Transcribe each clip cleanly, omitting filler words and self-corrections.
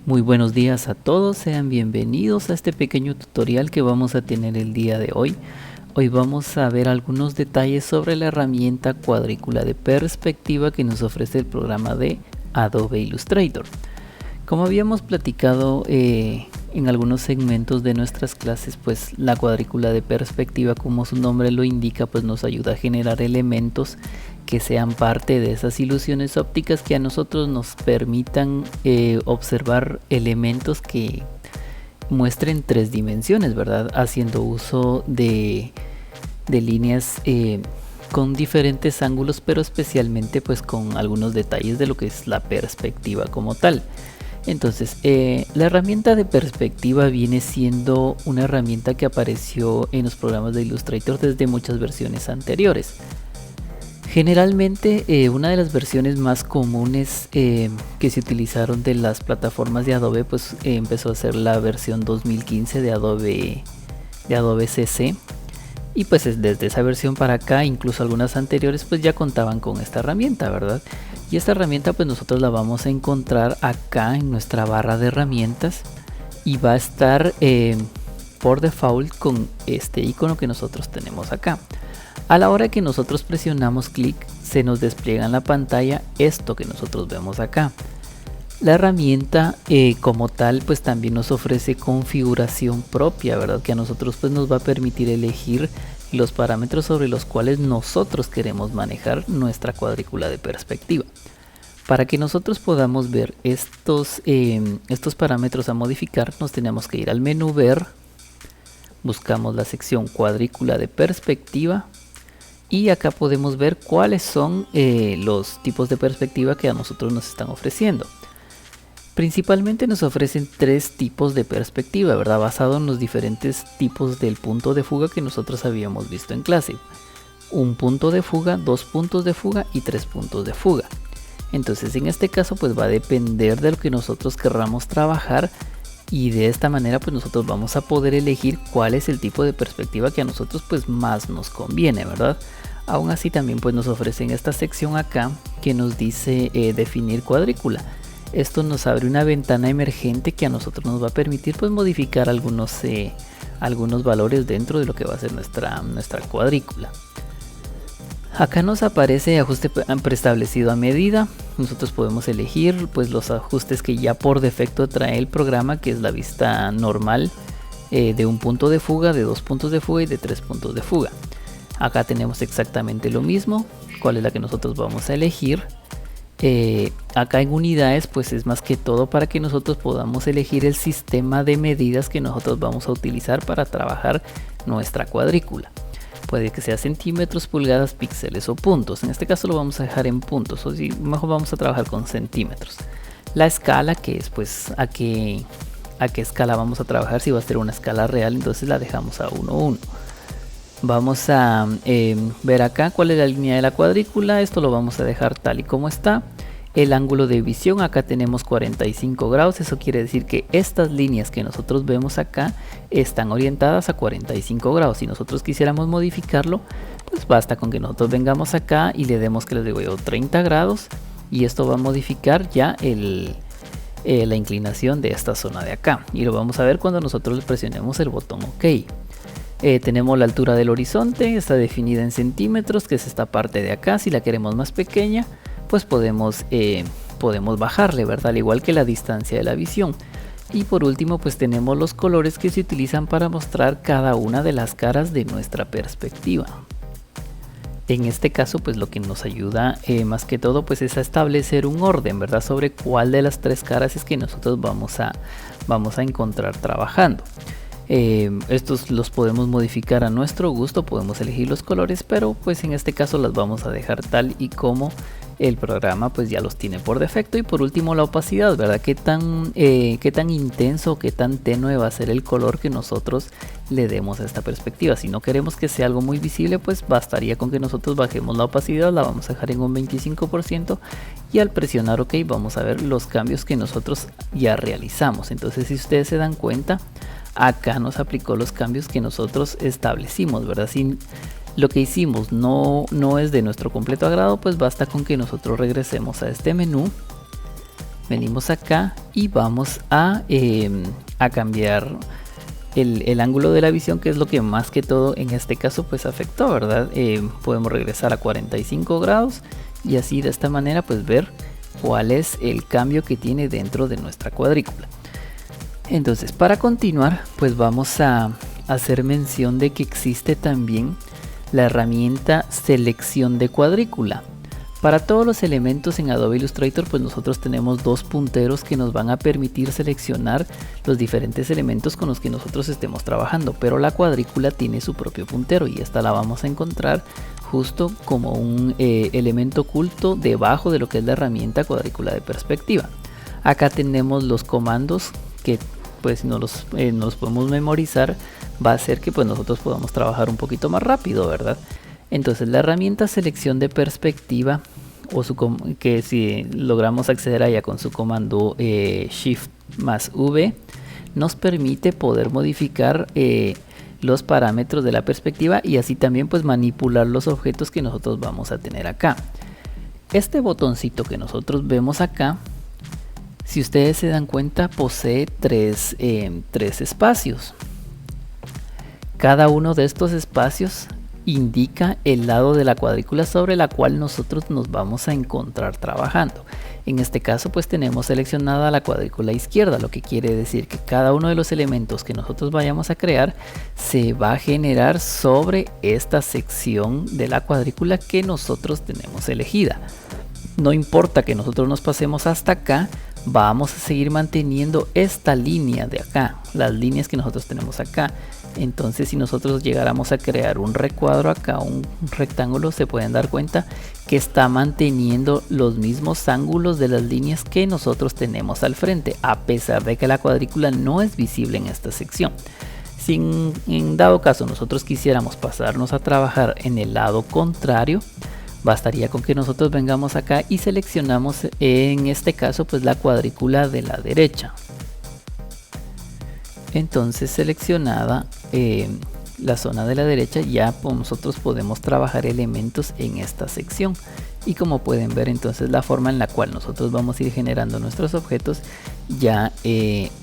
Muy buenos días a todos, sean bienvenidos a este pequeño tutorial que vamos a tener el día de hoy. Hoy vamos a ver algunos detalles sobre la herramienta cuadrícula de perspectiva que nos ofrece el programa de Adobe Illustrator. Como habíamos platicado en algunos segmentos de nuestras clases, pues la cuadrícula de perspectiva, como su nombre lo indica, pues nos ayuda a generar elementos que sean parte de esas ilusiones ópticas que a nosotros nos permitan observar elementos que muestren tres dimensiones, ¿verdad? Haciendo uso de líneas con diferentes ángulos, pero especialmente pues con algunos detalles de lo que es la perspectiva como tal. Entonces, la herramienta de perspectiva viene siendo una herramienta que apareció en los programas de Illustrator desde muchas versiones anteriores. Generalmente una de las versiones más comunes que se utilizaron de las plataformas de Adobe pues empezó a ser la versión 2015 de Adobe CC, y pues desde esa versión para acá, incluso algunas anteriores, pues ya contaban con esta herramienta, ¿verdad? Y esta herramienta pues nosotros la vamos a encontrar acá en nuestra barra de herramientas y va a estar por default con este icono que nosotros tenemos acá. A la hora que nosotros presionamos clic, se nos despliega en la pantalla esto que nosotros vemos acá. La herramienta como tal pues también nos ofrece configuración propia, ¿verdad? Que a nosotros pues nos va a permitir elegir los parámetros sobre los cuales nosotros queremos manejar nuestra cuadrícula de perspectiva. Para que nosotros podamos ver estos parámetros a modificar, nos tenemos que ir al menú Ver, buscamos la sección cuadrícula de perspectiva y acá podemos ver cuáles son los tipos de perspectiva que a nosotros nos están ofreciendo. Principalmente nos ofrecen tres tipos de perspectiva, ¿verdad? Basado en los diferentes tipos del punto de fuga que nosotros habíamos visto en clase. Un punto de fuga, dos puntos de fuga y tres puntos de fuga. Entonces en este caso pues va a depender de lo que nosotros querramos trabajar, y de esta manera pues nosotros vamos a poder elegir cuál es el tipo de perspectiva que a nosotros pues más nos conviene, ¿verdad? Aún así también pues nos ofrecen esta sección acá que nos dice definir cuadrícula. Esto nos abre una ventana emergente que a nosotros nos va a permitir pues modificar algunos valores dentro de lo que va a ser nuestra cuadrícula. Acá nos aparece ajuste preestablecido a medida. Nosotros podemos elegir pues los ajustes que ya por defecto trae el programa, que es la vista normal de un punto de fuga, de dos puntos de fuga y de tres puntos de fuga. Acá tenemos exactamente lo mismo, cuál es la que nosotros vamos a elegir. Acá en unidades pues es más que todo para que nosotros podamos elegir el sistema de medidas que nosotros vamos a utilizar para trabajar nuestra cuadrícula. Puede que sea centímetros, pulgadas, píxeles o puntos. En este caso lo vamos a dejar en puntos, o si mejor vamos a trabajar con centímetros. La escala, que es pues a qué escala vamos a trabajar. Si va a ser una escala real, entonces la dejamos a 1:1. Vamos a ver acá cuál es la línea de la cuadrícula. Esto lo vamos a dejar tal y como está. El ángulo de visión, acá tenemos 45 grados. Eso quiere decir que estas líneas que nosotros vemos acá están orientadas a 45 grados. Si nosotros quisiéramos modificarlo, pues basta con que nosotros vengamos acá y le demos, que les digo yo, 30 grados. Y esto va a modificar ya la inclinación de esta zona de acá. Y lo vamos a ver cuando nosotros le presionemos el botón OK. Tenemos la altura del horizonte, está definida en centímetros, que es esta parte de acá. Si la queremos más pequeña, pues podemos bajarle, ¿verdad? Al igual que la distancia de la visión. Y por último pues tenemos los colores que se utilizan para mostrar cada una de las caras de nuestra perspectiva. En este caso pues lo que nos ayuda más que todo pues es a establecer un orden, ¿verdad? Sobre cuál de las tres caras es que nosotros vamos a encontrar trabajando. Estos los podemos modificar a nuestro gusto, podemos elegir los colores, pero pues en este caso las vamos a dejar tal y como el programa pues ya los tiene por defecto. Y por último la opacidad, ¿verdad? Qué tan intenso, qué tan tenue va a ser el color que nosotros le demos a esta perspectiva. Si no queremos que sea algo muy visible, pues bastaría con que nosotros bajemos la opacidad, la vamos a dejar en un 25%, y al presionar OK vamos a ver los cambios que nosotros ya realizamos. Entonces si ustedes se dan cuenta, acá nos aplicó los cambios que nosotros establecimos, ¿verdad? Si lo que hicimos no es de nuestro completo agrado, pues basta con que nosotros regresemos a este menú venimos acá y vamos a cambiar el ángulo de la visión, que es lo que más que todo en este caso pues afectó, ¿verdad? Podemos regresar a 45 grados y así de esta manera pues ver cuál es el cambio que tiene dentro de nuestra cuadrícula. Entonces, para continuar pues vamos a hacer mención de que existe también la herramienta selección de cuadrícula. Para todos los elementos en Adobe Illustrator pues nosotros tenemos dos punteros que nos van a permitir seleccionar los diferentes elementos con los que nosotros estemos trabajando, pero la cuadrícula tiene su propio puntero y esta la vamos a encontrar justo como un elemento oculto debajo de lo que es la herramienta cuadrícula de perspectiva. Acá tenemos los comandos que pues si no los podemos memorizar va a hacer que pues nosotros podamos trabajar un poquito más rápido, ¿verdad? Entonces la herramienta selección de perspectiva, que si logramos acceder a ella con su comando Shift más V, nos permite poder modificar los parámetros de la perspectiva y así también pues manipular los objetos que nosotros vamos a tener acá. Este botoncito que nosotros vemos acá, si ustedes se dan cuenta, posee tres espacios. Cada uno de estos espacios indica el lado de la cuadrícula sobre la cual nosotros nos vamos a encontrar trabajando. En este caso pues tenemos seleccionada la cuadrícula izquierda, lo que quiere decir que cada uno de los elementos que nosotros vayamos a crear se va a generar sobre esta sección de la cuadrícula que nosotros tenemos elegida. No importa que nosotros nos pasemos hasta acá, vamos a seguir manteniendo esta línea de acá, las líneas que nosotros tenemos acá. Entonces si nosotros llegáramos a crear un recuadro acá, un rectángulo, se pueden dar cuenta que está manteniendo los mismos ángulos de las líneas que nosotros tenemos al frente, a pesar de que la cuadrícula no es visible en esta sección. Si en dado caso nosotros quisiéramos pasarnos a trabajar en el lado contrario, bastaría con que nosotros vengamos acá y seleccionamos en este caso pues la cuadrícula de la derecha. Entonces seleccionada la zona de la derecha, ya nosotros podemos trabajar elementos en esta sección. Y como pueden ver, entonces la forma en la cual nosotros vamos a ir generando nuestros objetos ya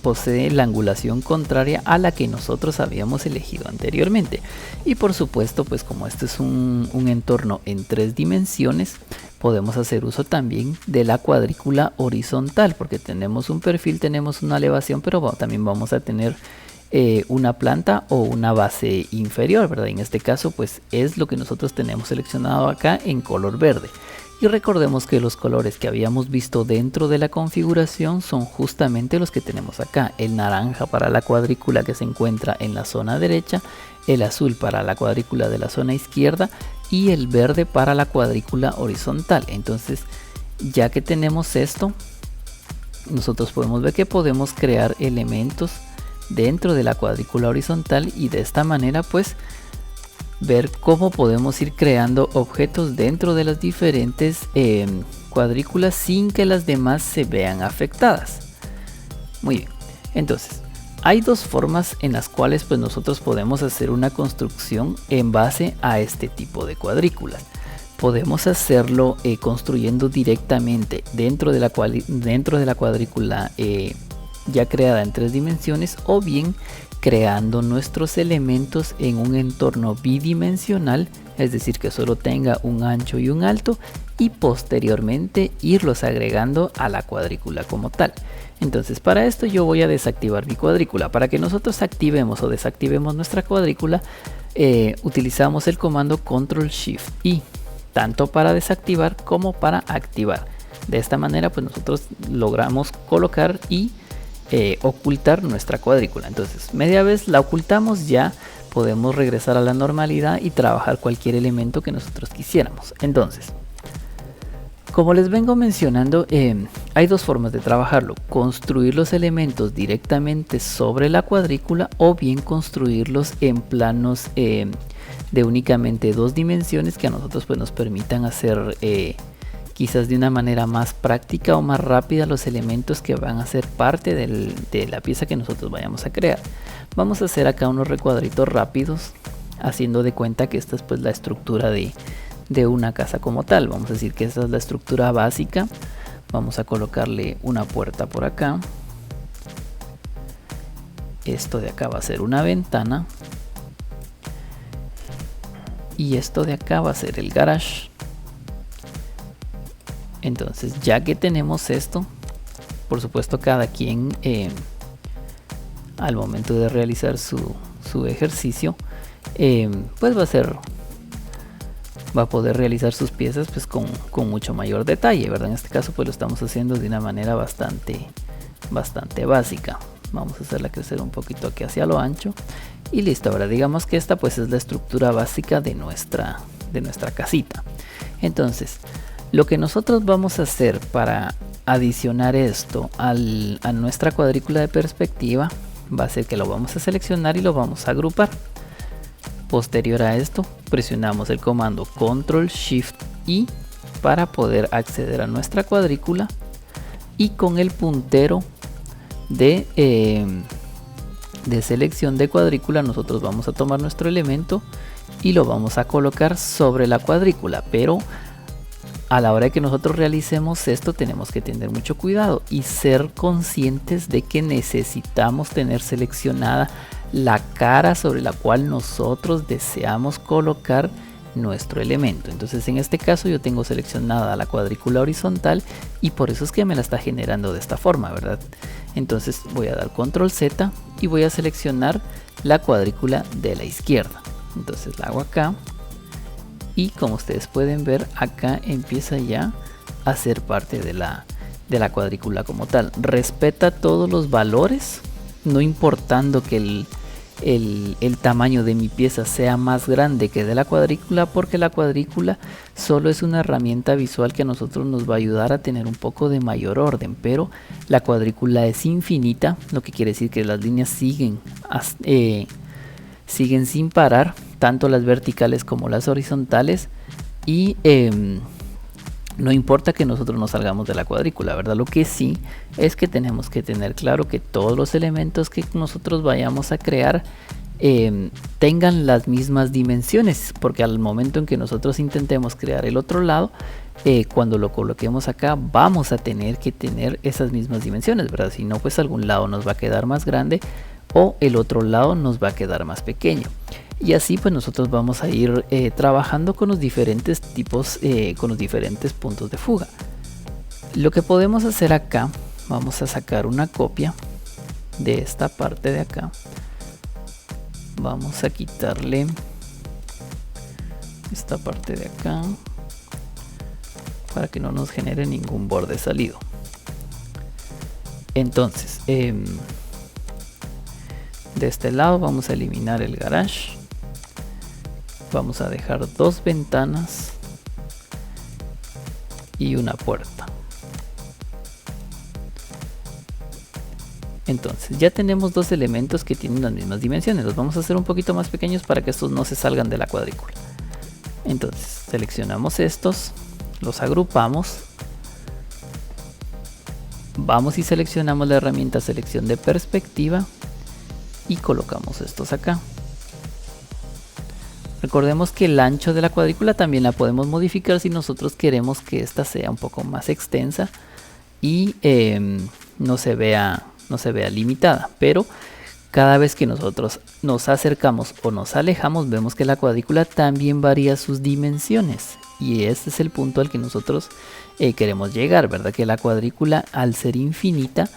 posee la angulación contraria a la que nosotros habíamos elegido anteriormente. Y por supuesto, pues como este es un entorno en 3 dimensiones, podemos hacer uso también de la cuadrícula horizontal, porque tenemos un perfil, tenemos una elevación, pero también vamos a tener una planta o una base inferior, ¿verdad? En este caso pues es lo que nosotros tenemos seleccionado acá en color verde. Y recordemos que los colores que habíamos visto dentro de la configuración son justamente los que tenemos acá: el naranja para la cuadrícula que se encuentra en la zona derecha, el azul para la cuadrícula de la zona izquierda y el verde para la cuadrícula horizontal. Entonces, ya que tenemos esto, nosotros podemos ver que podemos crear elementos dentro de la cuadrícula horizontal y de esta manera pues ver cómo podemos ir creando objetos dentro de las diferentes cuadrículas sin que las demás se vean afectadas. Muy bien, entonces hay dos formas en las cuales pues nosotros podemos hacer una construcción en base a este tipo de cuadrículas. Podemos hacerlo construyendo directamente dentro de la cuadrícula ya creada en 3 dimensiones, o bien creando nuestros elementos en un entorno bidimensional, es decir que solo tenga un ancho y un alto, y posteriormente irlos agregando a la cuadrícula como tal. Entonces para esto yo voy a desactivar mi cuadrícula. Para que nosotros activemos o desactivemos nuestra cuadrícula, utilizamos el comando Control Shift I, tanto para desactivar como para activar. De esta manera pues nosotros logramos colocar y ocultar nuestra cuadrícula. Entonces media vez la ocultamos, ya podemos regresar a la normalidad y trabajar cualquier elemento que nosotros quisiéramos. Entonces, como les vengo mencionando, hay dos formas de trabajarlo: construir los elementos directamente sobre la cuadrícula, o bien construirlos en planos de únicamente 2 dimensiones que a nosotros pues nos permitan hacer quizás de una manera más práctica o más rápida los elementos que van a ser parte de la pieza que nosotros vayamos a crear. Vamos a hacer acá unos recuadritos rápidos, haciendo de cuenta que esta es pues la estructura de una casa como tal. Vamos a decir que esta es la estructura básica. Vamos a colocarle una puerta por acá. Esto de acá va a ser una ventana. Y esto de acá va a ser el garage. Entonces, ya que tenemos esto, por supuesto cada quien al momento de realizar su ejercicio, pues va a poder realizar sus piezas pues con mucho mayor detalle, ¿verdad? En este caso pues lo estamos haciendo de una manera bastante básica. Vamos a hacerla crecer un poquito aquí hacia lo ancho y listo. Ahora digamos que esta pues es la estructura básica de nuestra casita. Entonces, lo que nosotros vamos a hacer para adicionar esto a nuestra cuadrícula de perspectiva va a ser que lo vamos a seleccionar y lo vamos a agrupar. Posterior a esto, presionamos el comando Control Shift I para poder acceder a nuestra cuadrícula, y con el puntero de selección de cuadrícula nosotros vamos a tomar nuestro elemento y lo vamos a colocar sobre la cuadrícula. Pero a la hora de que nosotros realicemos esto tenemos que tener mucho cuidado y ser conscientes de que necesitamos tener seleccionada la cara sobre la cual nosotros deseamos colocar nuestro elemento. Entonces en este caso yo tengo seleccionada la cuadrícula horizontal y por eso es que me la está generando de esta forma, ¿verdad? Entonces voy a dar control Z y voy a seleccionar la cuadrícula de la izquierda. Entonces la hago acá. Y como ustedes pueden ver, acá empieza ya a ser parte de la cuadrícula como tal. Respeta todos los valores, no importando que el tamaño de mi pieza sea más grande que de la cuadrícula, porque la cuadrícula solo es una herramienta visual que a nosotros nos va a ayudar a tener un poco de mayor orden. Pero la cuadrícula es infinita, lo que quiere decir que las líneas siguen sin parar, tanto las verticales como las horizontales, y no importa que nosotros nos salgamos de la cuadrícula, ¿verdad? Lo que sí es que tenemos que tener claro que todos los elementos que nosotros vayamos a crear tengan las mismas dimensiones, porque al momento en que nosotros intentemos crear el otro lado, cuando lo coloquemos acá vamos a tener que tener esas mismas dimensiones, ¿verdad? Si no, pues algún lado nos va a quedar más grande o el otro lado nos va a quedar más pequeño. Y así pues nosotros vamos a ir trabajando con los diferentes tipos, con los diferentes puntos de fuga. Lo que podemos hacer acá, vamos a sacar una copia de esta parte de acá. Vamos a quitarle esta parte de acá para que no nos genere ningún borde salido. Entonces, de este lado vamos a eliminar el garage. Vamos a dejar dos ventanas y una puerta. Entonces ya tenemos dos elementos que tienen las mismas dimensiones. Los vamos a hacer un poquito más pequeños para que estos no se salgan de la cuadrícula. Entonces seleccionamos estos, los agrupamos. Vamos y seleccionamos la herramienta selección de perspectiva y colocamos estos acá. Recordemos que el ancho de la cuadrícula también la podemos modificar si nosotros queremos que esta sea un poco más extensa y no se vea limitada. Pero cada vez que nosotros nos acercamos o nos alejamos, vemos que la cuadrícula también varía sus dimensiones. Y este es el punto al que nosotros queremos llegar, ¿verdad? Que la cuadrícula, al ser infinita,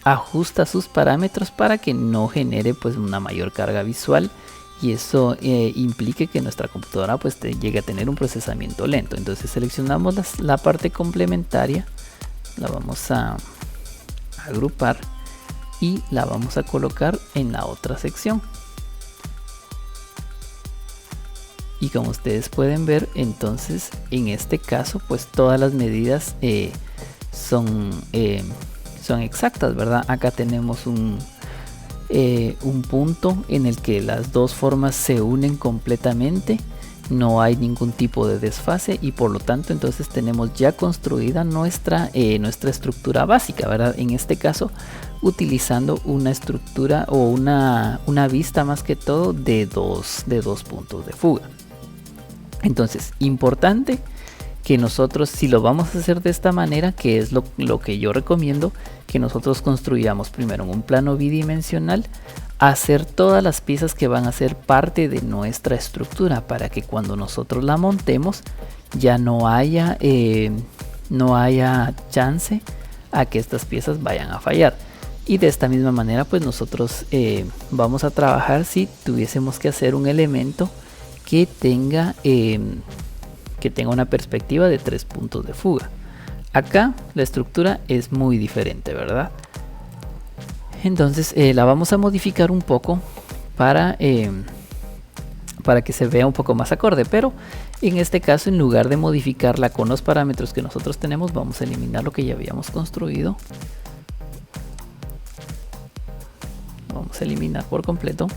ajusta sus parámetros para que no genere pues una mayor carga visual. Y eso implique que nuestra computadora pues llegue a tener un procesamiento lento. Entonces seleccionamos la parte complementaria, la vamos a agrupar y la vamos a colocar en la otra sección. Y como ustedes pueden ver, entonces en este caso pues todas las medidas son exactas, ¿verdad? Acá tenemos un punto en el que las dos formas se unen completamente, no hay ningún tipo de desfase y por lo tanto entonces tenemos ya construida nuestra estructura básica, ¿verdad? En este caso utilizando una estructura o una vista más que todo de dos puntos de fuga. Entonces, importante que nosotros, si lo vamos a hacer de esta manera, que es lo que yo recomiendo, que nosotros construyamos primero en un plano bidimensional, hacer todas las piezas que van a ser parte de nuestra estructura, para que cuando nosotros la montemos ya no haya chance a que estas piezas vayan a fallar. Y de esta misma manera pues nosotros vamos a trabajar si tuviésemos que hacer un elemento que tenga una perspectiva de 3 puntos de fuga. Acá la estructura es muy diferente, ¿verdad? Entonces la vamos a modificar un poco para que se vea un poco más acorde, pero en este caso, en lugar de modificarla con los parámetros que nosotros tenemos, vamos a eliminar lo que ya habíamos construido. Vamos a eliminar por completo.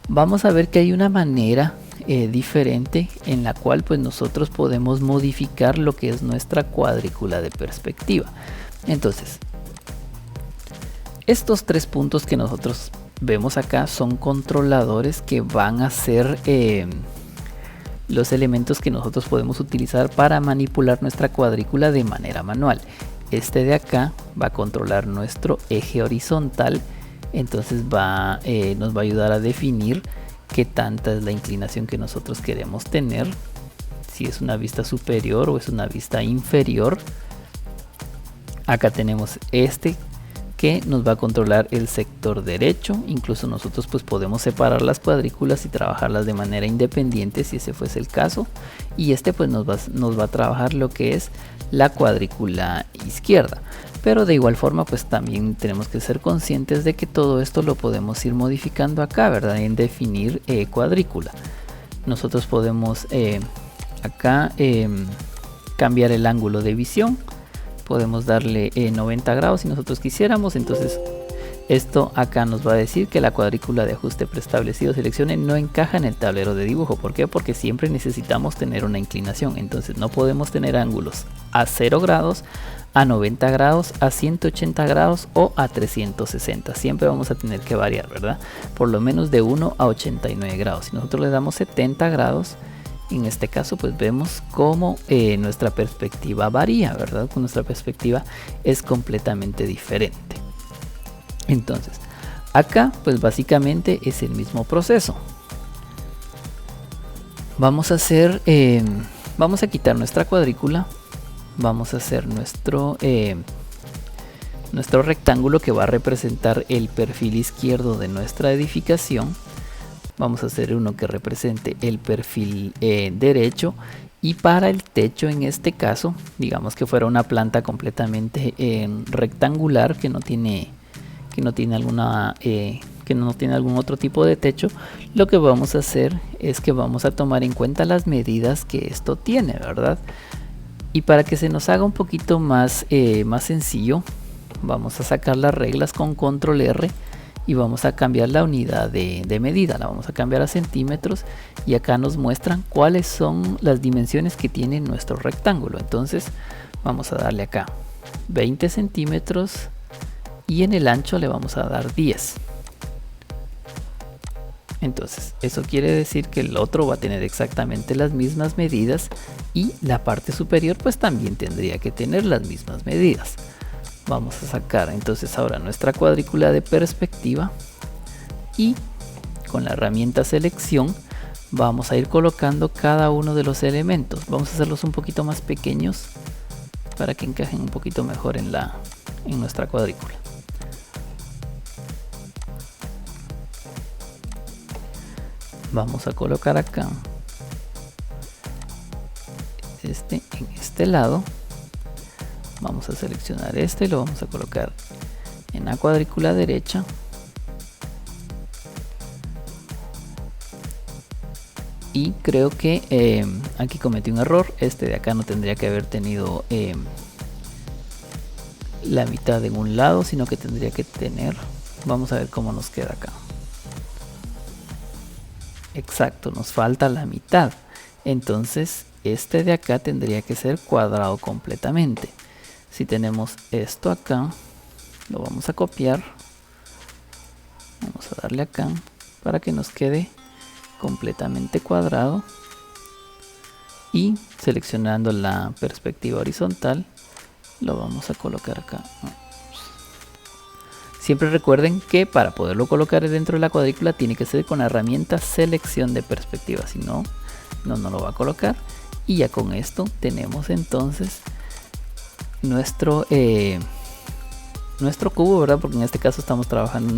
Vamos a ver que hay una manera diferente en la cual pues nosotros podemos modificar lo que es nuestra cuadrícula de perspectiva. Entonces, estos 3 puntos que nosotros vemos acá son controladores que van a ser los elementos que nosotros podemos utilizar para manipular nuestra cuadrícula de manera manual. Este de acá va a controlar nuestro eje horizontal, entonces nos va a ayudar a definir qué tanta es la inclinación que nosotros queremos tener, si es una vista superior o es una vista inferior. Acá tenemos este que nos va a controlar el sector derecho. Incluso nosotros pues podemos separar las cuadrículas y trabajarlas de manera independiente si ese fuese el caso. Y este pues nos va a trabajar lo que es la cuadrícula izquierda. Pero de igual forma pues también tenemos que ser conscientes de que todo esto lo podemos ir modificando acá, ¿verdad? En definir cuadrícula. Nosotros podemos acá cambiar el ángulo de visión. Podemos darle 90 grados si nosotros quisiéramos. Entonces esto acá nos va a decir que la cuadrícula de ajuste preestablecido seleccione no encaja en el tablero de dibujo. ¿Por qué? Porque siempre necesitamos tener una inclinación. Entonces no podemos tener ángulos a 0 grados, a 90 grados, a 180 grados o a 360. Siempre vamos a tener que variar, ¿verdad? Por lo menos de 1 a 89 grados. Si nosotros le damos 70 grados, en este caso pues vemos cómo nuestra perspectiva varía, ¿verdad? Con nuestra perspectiva es completamente diferente. Entonces acá pues básicamente es el mismo proceso. Vamos a quitar nuestra cuadrícula. Vamos a hacer nuestro rectángulo que va a representar el perfil izquierdo de nuestra edificación. Vamos a hacer uno que represente el perfil derecho, y para el techo en este caso, digamos que fuera una planta completamente rectangular que no tiene algún otro tipo de techo, lo que vamos a hacer es que vamos a tomar en cuenta las medidas que esto tiene, ¿verdad? Y para que se nos haga un poquito más sencillo, vamos a sacar las reglas con control R y vamos a cambiar la unidad de medida, la vamos a cambiar a centímetros, y acá nos muestran cuáles son las dimensiones que tiene nuestro rectángulo. Entonces vamos a darle acá 20 centímetros y en el ancho le vamos a dar 10. Entonces eso quiere decir que el otro va a tener exactamente las mismas medidas, y la parte superior pues también tendría que tener las mismas medidas. Vamos a sacar entonces ahora nuestra cuadrícula de perspectiva, y con la herramienta selección vamos a ir colocando cada uno de los elementos. Vamos a hacerlos un poquito más pequeños para que encajen un poquito mejor en nuestra cuadrícula. Vamos a colocar acá en este lado. Vamos a seleccionar este y lo vamos a colocar en la cuadrícula derecha. Y creo que aquí cometí un error. Este de acá no tendría que haber tenido la mitad en un lado, sino que tendría que tener... Vamos a ver cómo nos queda acá. Exacto, nos falta la mitad. Entonces este de acá tendría que ser cuadrado completamente. Si tenemos esto acá, lo vamos a copiar. Vamos a darle acá para que nos quede completamente cuadrado. y seleccionando la perspectiva horizontal lo vamos a colocar acá. Siempre recuerden que para poderlo colocar dentro de la cuadrícula tiene que ser con la herramienta selección de perspectiva, si no, no lo va a colocar. Y ya con esto tenemos entonces nuestro cubo, ¿verdad? Porque en este caso estamos trabajando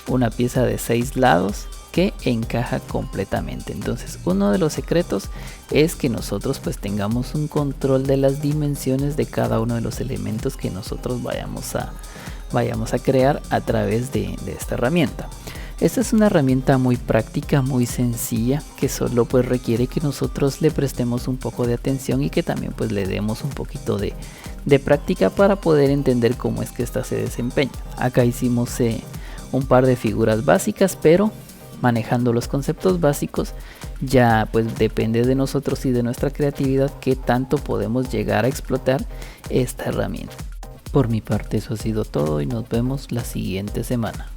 una pieza de 6 lados que encaja completamente. Entonces uno de los secretos es que nosotros pues tengamos un control de las dimensiones de cada uno de los elementos que nosotros vayamos a crear a través de esta herramienta. Esta es una herramienta muy práctica, muy sencilla, que solo pues requiere que nosotros le prestemos un poco de atención y que también pues le demos un poquito de práctica para poder entender cómo es que esta se desempeña. Acá hicimos un par de figuras básicas, pero manejando los conceptos básicos ya pues depende de nosotros y de nuestra creatividad qué tanto podemos llegar a explotar esta herramienta. Por mi parte eso ha sido todo y nos vemos la siguiente semana.